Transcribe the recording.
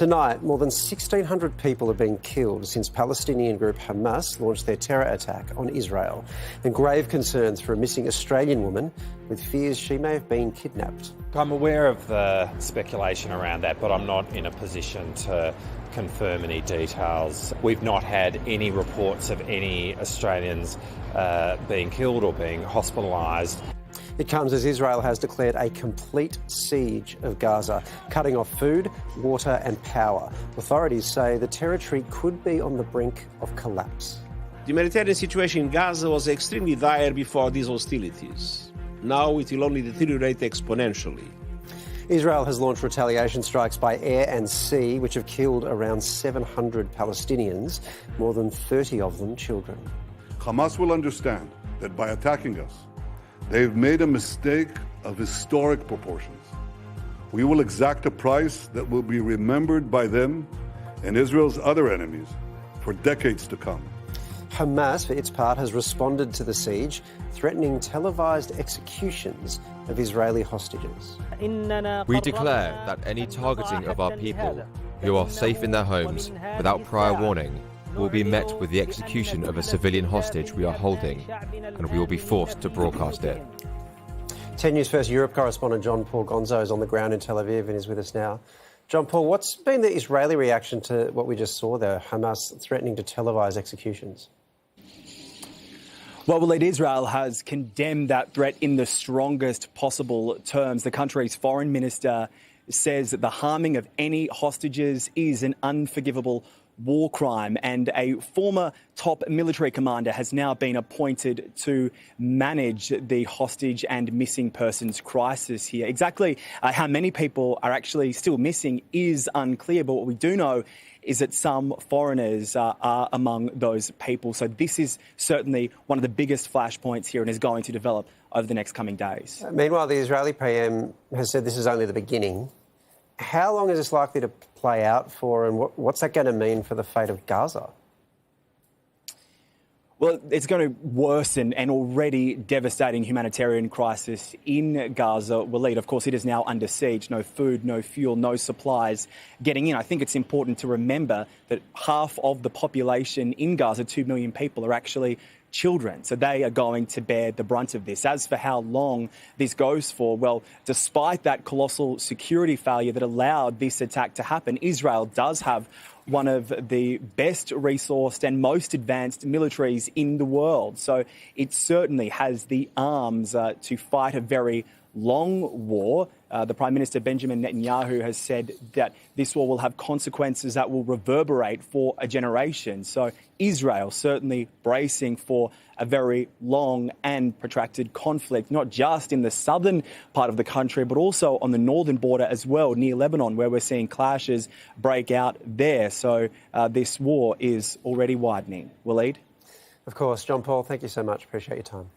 Tonight, more than 1,600 people have been killed since Palestinian group Hamas launched their terror attack on Israel, and grave concerns for a missing Australian woman with fears she may have been kidnapped. I'm aware of the speculation around that, but I'm not in a position to confirm any details. We've not had any reports of any Australians being killed or being hospitalised. It comes as Israel has declared a complete siege of Gaza, cutting off food, water and power. Authorities say the territory could be on the brink of collapse. The humanitarian situation in Gaza was extremely dire before these hostilities. Now it will only deteriorate exponentially. Israel has launched retaliation strikes by air and sea, which have killed around 700 Palestinians, more than 30 of them children. Hamas will understand that by attacking us, they've made a mistake of historic proportions. We will exact a price that will be remembered by them and Israel's other enemies for decades to come. Hamas, for its part, has responded to the siege, threatening televised executions of Israeli hostages. We declare that any targeting of our people who are safe in their homes without prior warning will be met with the execution of a civilian hostage we are holding, and we will be forced to broadcast it. 10 News First Europe correspondent John Paul Gonzo is on the ground in Tel Aviv and is with us now. John Paul, what's been the Israeli reaction to what we just saw there, Hamas threatening to televise executions? Well, Israel has condemned that threat in the strongest possible terms. The country's foreign minister says that the harming of any hostages is an unforgivable war crime, and a former top military commander has now been appointed to manage the hostage and missing persons crisis here. Exactly how many people are actually still missing is unclear, but what we do know is that some foreigners are among those people. So this is certainly one of the biggest flashpoints here and is going to develop over the next coming days. Meanwhile, the Israeli PM has said this is only the beginning. How long is this likely to play out for, and what's that going to mean for the fate of Gaza? Well, it's going to worsen an already devastating humanitarian crisis in Gaza. Walid, of course, it is now under siege. No food, no fuel, no supplies getting in. I think it's important to remember that half of the population in Gaza, 2 million people, are actually children. So they are going to bear the brunt of this. As for how long this goes for, well, despite that colossal security failure that allowed this attack to happen, Israel does have one of the best resourced and most advanced militaries in the world. So it certainly has the arms to fight a very long war. The Prime Minister Benjamin Netanyahu has said that this war will have consequences that will reverberate for a generation. So Israel certainly bracing for a very long and protracted conflict, not just in the southern part of the country, but also on the northern border as well, near Lebanon, where we're seeing clashes break out there. So this war is already widening. Walid? Of course. John Paul, thank you so much. Appreciate your time.